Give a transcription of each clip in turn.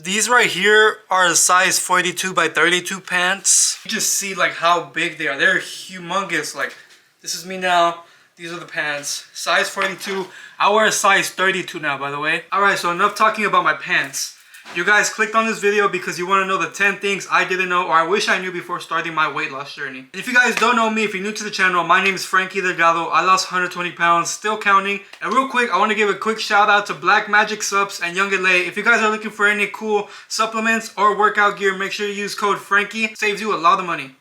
These right here are a size 42 by 32 pants. You just see like how big they are. They're humongous. Like, this is me now. These are the pants. Size 42. I wear a size 32 now, by the way. Alright, so enough talking about my pants. You guys clicked on this video because you want to know the 10 things I didn't know or I wish I knew before starting my weight loss journey. And if you guys don't know me, if you're new to the channel, my name is Franky Delgado. I lost 120 pounds, still counting. And real quick, I want to give a quick shout out to Black Magic Subs and YoungLA. If you guys are looking for any cool supplements or workout gear, make sure you use code Franky. Saves you a lot of money.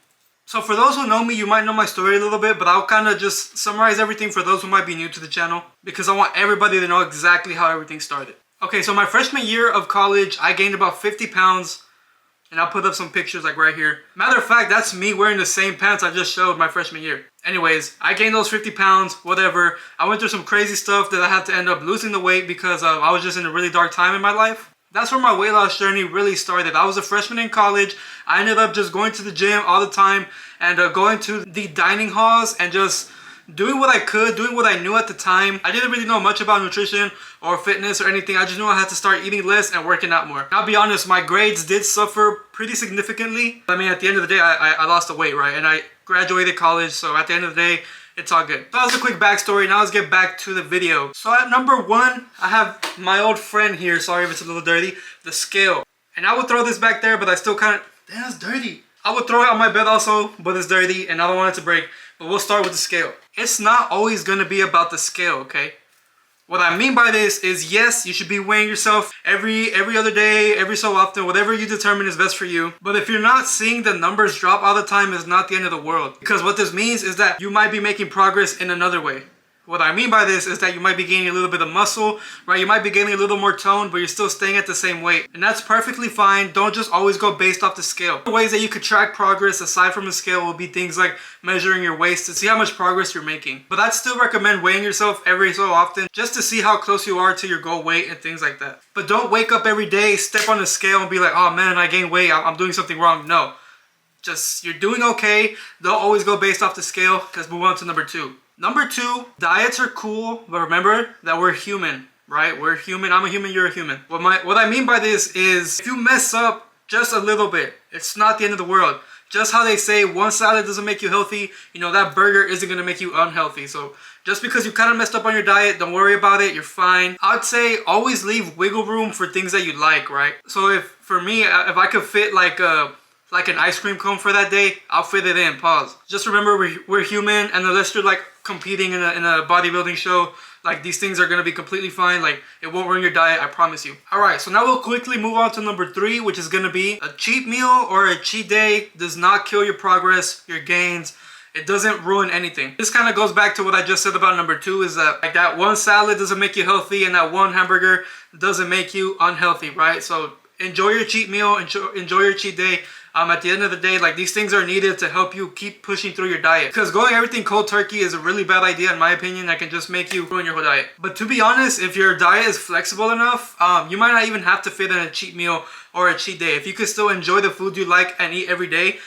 So for those who know me, you might know my story a little bit, but I'll kind of just summarize everything for those who might be new to the channel because I want everybody to know exactly how everything started. Okay, so my freshman year of college, I gained about 50 pounds, and I'll put up some pictures like right here. Matter of fact, that's me wearing the same pants I just showed my freshman year. Anyways, I gained those 50 pounds, whatever. I went through some crazy stuff that I had to end up losing the weight because I was just in a really dark time in my life. That's where my weight loss journey really started. I was a freshman in college. I ended up just going to the gym all the time and going to the dining halls and just doing what I could, doing what I knew at the time. I didn't really know much about nutrition or fitness or anything. I just knew I had to start eating less and working out more. I'll be honest, my grades did suffer pretty significantly. I mean, at the end of the day, I lost the weight, right? And I graduated college, so at the end of the day, it's all good. So that was a quick backstory. Now let's get back to the video. So at number 1, I have my old friend here. Sorry if it's a little dirty. The scale. And I would throw this back there, but I still kind of... Damn, it's dirty. I would throw it on my bed also, but it's dirty and I don't want it to break. But we'll start with the scale. It's not always going to be about the scale, okay? What I mean by this is, yes, you should be weighing yourself every other day, every so often, whatever you determine is best for you. But if you're not seeing the numbers drop all the time, it's not the end of the world. Because what this means is that you might be making progress in another way. What I mean by this is that you might be gaining a little bit of muscle, right? You might be gaining a little more tone, but you're still staying at the same weight. And that's perfectly fine. Don't just always go based off the scale. The ways that you could track progress aside from the scale will be things like measuring your waist to see how much progress you're making. But I'd still recommend weighing yourself every so often just to see how close you are to your goal weight and things like that. But don't wake up every day, step on the scale and be like, oh man, I gained weight, I'm doing something wrong. No, just you're doing okay. Don't always go based off the scale. Let's move on to number 2. Number 2, diets are cool, but remember that we're human, right? We're human. I'm a human, you're a human. What I mean by this is if you mess up just a little bit, it's not the end of the world. Just how they say one salad doesn't make you healthy, you know, that burger isn't going to make you unhealthy. So just because you kind of messed up on your diet, don't worry about it. You're fine. I'd say always leave wiggle room for things that you like, right? So if for me, if I could fit like an ice cream cone for that day, I'll fit it in. Pause. Just remember we're human, and unless you're like competing in a bodybuilding show, like these things are gonna be completely fine. Like it won't ruin your diet, I promise you. Alright, so now we'll quickly move on to number 3, which is gonna be a cheat meal or a cheat day does not kill your progress, your gains. It doesn't ruin anything. This kind of goes back to what I just said about number 2, is that like that one salad doesn't make you healthy and that one hamburger doesn't make you unhealthy, right? So enjoy your cheat meal, enjoy your cheat day. At the end of the day, like these things are needed to help you keep pushing through your diet. Because going everything cold turkey is a really bad idea in my opinion. That can just make you ruin your whole diet. But to be honest, if your diet is flexible enough, you might not even have to fit in a cheat meal or a cheat day. If you could still enjoy the food you like and eat every day,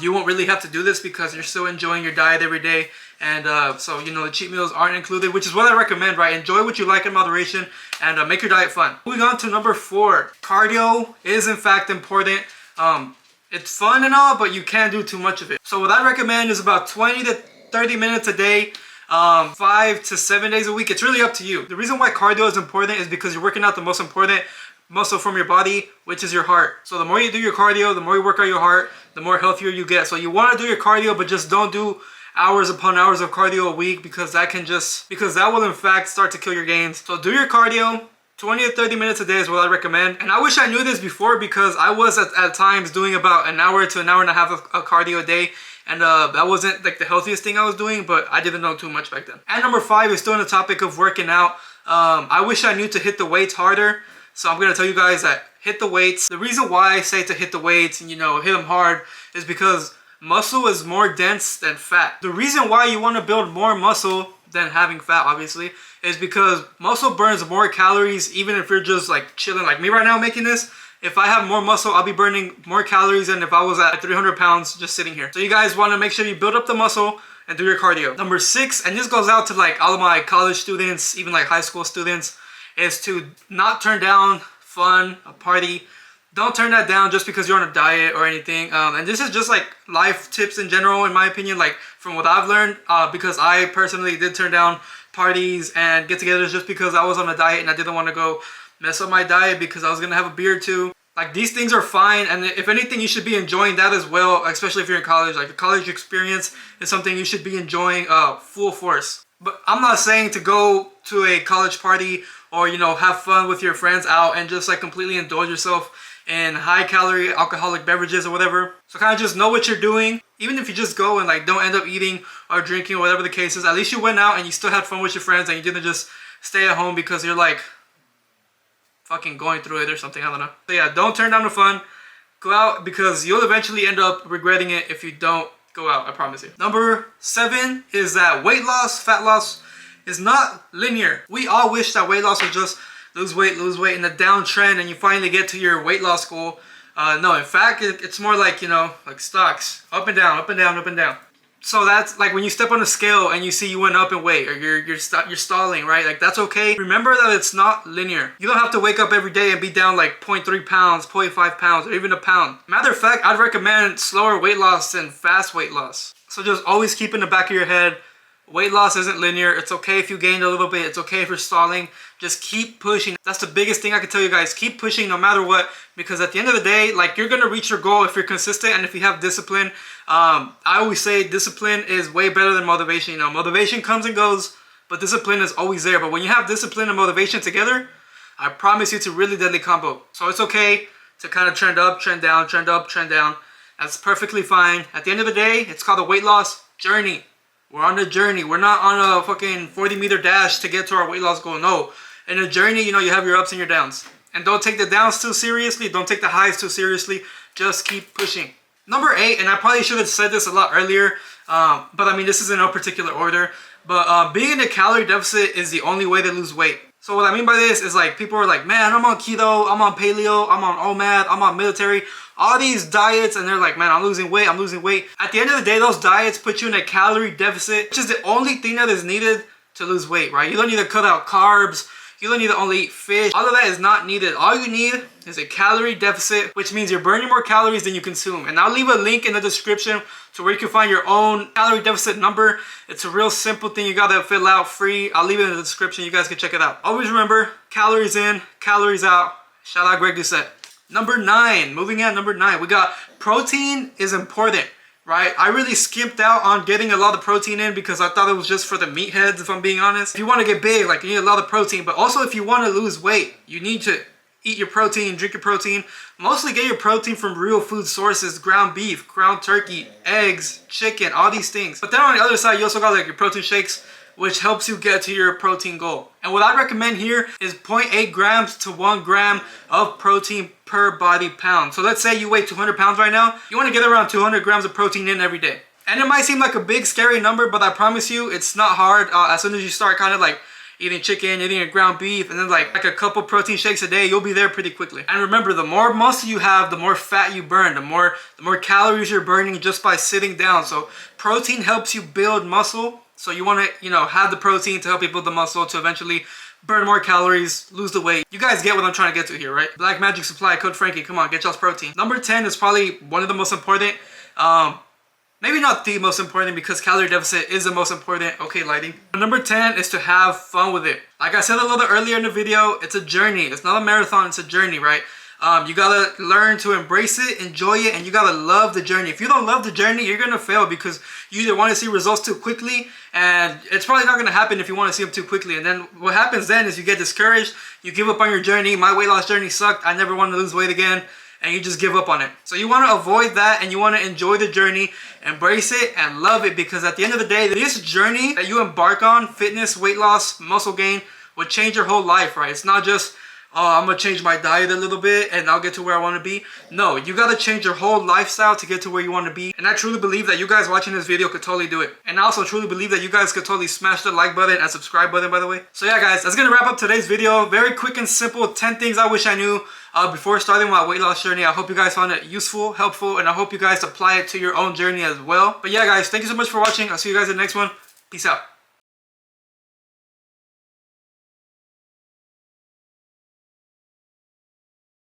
you won't really have to do this because you're still enjoying your diet every day. And so, you know, the cheat meals aren't included, which is what I recommend, right? Enjoy what you like in moderation and make your diet fun. Moving on to number 4. Cardio is in fact important. It's fun and all, but you can't do too much of it. So what I recommend is about 20 to 30 minutes a day, 5 to 7 days a week. It's really up to you. The reason why cardio is important is because you're working out the most important muscle from your body, which is your heart. So the more you do your cardio, the more you work out your heart, the more healthier you get. So you want to do your cardio, but just don't do hours upon hours of cardio a week because that will in fact start to kill your gains. So do your cardio. 20 to 30 minutes a day is what I recommend. And I wish I knew this before because I was at times doing about an hour to an hour and a half of cardio a day. And that wasn't like the healthiest thing I was doing, but I didn't know too much back then. And number 5 is still on the topic of working out. I wish I knew to hit the weights harder. So I'm going to tell you guys that hit the weights. The reason why I say to hit the weights and, you know, hit them hard is because muscle is more dense than fat. The reason why you want to build more muscle than having fat, obviously, is because muscle burns more calories even if you're just like chilling like me right now making this. If I have more muscle, I'll be burning more calories than if I was at 300 pounds just sitting here. So you guys want to make sure you build up the muscle and do your cardio. Number 6, and this goes out to like all of my college students, even like high school students, is to not turn down fun, a party. don't turn that down just because you're on a diet or anything. And this is just like life tips in general, in my opinion, like from what I've learned, because I personally did turn down parties and get-togethers just because I was on a diet and I didn't want to go mess up my diet because I was gonna have a beer too. Like, these things are fine, and if anything, you should be enjoying that as well, especially if you're in college. Like, the college experience is something you should be enjoying full force. But I'm not saying to go to a college party or, you know, have fun with your friends out and just like completely indulge yourself in high-calorie alcoholic beverages or whatever. So kind of just know what you're doing. Even if you just go and like don't end up eating or drinking or whatever the case is, at least you went out and you still had fun with your friends and you didn't just stay at home because you're like fucking going through it or something. I don't know. So yeah, don't turn down the fun. Go out, because you'll eventually end up regretting it if you don't go out, I promise you. Number 7 is that weight loss, fat loss is not linear. We all wish that weight loss would just lose weight in a downtrend and you finally get to your weight loss goal. No, in fact, it's more like, you know, like stocks, up and down, up and down, up and down. So that's like when you step on a scale and you see you went up in weight, or you're stalling, right? Like, that's okay. Remember that it's not linear. You don't have to wake up every day and be down like 0.3 pounds, 0.5 pounds, or even a pound. Matter of fact, I'd recommend slower weight loss than fast weight loss. So just always keep in the back of your head, weight loss isn't linear. It's okay if you gained a little bit. It's okay if you're stalling. Just keep pushing. That's the biggest thing I can tell you guys. Keep pushing no matter what, because at the end of the day, like, you're gonna reach your goal if you're consistent and if you have discipline. I always say discipline is way better than motivation. You know, motivation comes and goes, but discipline is always there. But when you have discipline and motivation together, I promise you it's a really deadly combo. So it's okay to kind of trend up, trend down, trend up, trend down. That's perfectly fine. At the end of the day, it's called a weight loss journey. We're on a journey. We're not on a fucking 40-meter dash to get to our weight loss goal. No. In a journey, you know, you have your ups and your downs. And don't take the downs too seriously. Don't take the highs too seriously. Just keep pushing. Number 8, and I probably should have said this a lot earlier, but I mean, this is in no particular order. But being in a calorie deficit is the only way to lose weight. So what I mean by this is, like, people are like, man, I'm on keto, I'm on paleo, I'm on OMAD, I'm on military, all these diets, and they're like, man, I'm losing weight, I'm losing weight. At the end of the day, those diets put you in a calorie deficit, which is the only thing that is needed to lose weight, right? You don't need to cut out carbs. You don't need to only eat fish. All of that is not needed. All you need is a calorie deficit, which means you're burning more calories than you consume. And I'll leave a link in the description to where you can find your own calorie deficit number. It's a real simple thing you gotta fill out free. I'll leave it in the description. You guys can check it out. Always remember, calories in, calories out. Shout out Greg Doucette. Number 9, moving on, number 9, we got protein is important. Right? I really skipped out on getting a lot of protein in because I thought it was just for the meatheads, if I'm being honest. If you want to get big, like, you need a lot of protein. But also, if you want to lose weight, you need to eat your protein, drink your protein. Mostly get your protein from real food sources: ground beef, ground turkey, eggs, chicken, all these things. But then on the other side, you also got like your protein shakes, which helps you get to your protein goal. And what I recommend here is 0.8 grams to 1 gram of protein per body pound. So let's say you weigh 200 pounds right now. You want to get around 200 grams of protein in every day. And it might seem like a big scary number, but I promise you it's not hard. As soon as you start kind of like eating chicken, eating a ground beef, and then like a couple protein shakes a day, you'll be there pretty quickly. And remember, the more muscle you have, the more fat you burn, the more calories you're burning just by sitting down. So protein helps you build muscle. So you want to, you know, have the protein to help you build the muscle to eventually burn more calories, lose the weight. You guys get what I'm trying to get to here, right? Black Magic Supply, code Franky. Come on, get y'all's protein. Number 10 is probably one of the most important. Maybe not the most important, because calorie deficit is the most important. Okay, lighting. Number 10 is to have fun with it. Like I said a little earlier in the video, it's a journey. It's not a marathon, it's a journey, right? You gotta learn to embrace it, enjoy it, and you gotta love the journey. If you don't love the journey, you're gonna fail, because you either want to see results too quickly, and it's probably not gonna happen if you want to see them too quickly. And then what happens then is you get discouraged, you give up on your journey. My weight loss journey sucked. I never wanted to lose weight again. And you just give up on it. So you want to avoid that, and you want to enjoy the journey, embrace it, and love it, because at the end of the day, this journey that you embark on, fitness, weight loss, muscle gain, will change your whole life, right? It's not just, oh, I'm going to change my diet a little bit and I'll get to where I want to be. No, you got to change your whole lifestyle to get to where you want to be. And I truly believe that you guys watching this video could totally do it. And I also truly believe that you guys could totally smash the like button and subscribe button, by the way. So yeah, guys, that's going to wrap up today's video. Very quick and simple, 10 things I wish I knew before starting my weight loss journey. I hope you guys found it useful, helpful, and I hope you guys apply it to your own journey as well. But yeah, guys, thank you so much for watching. I'll see you guys in the next one. Peace out.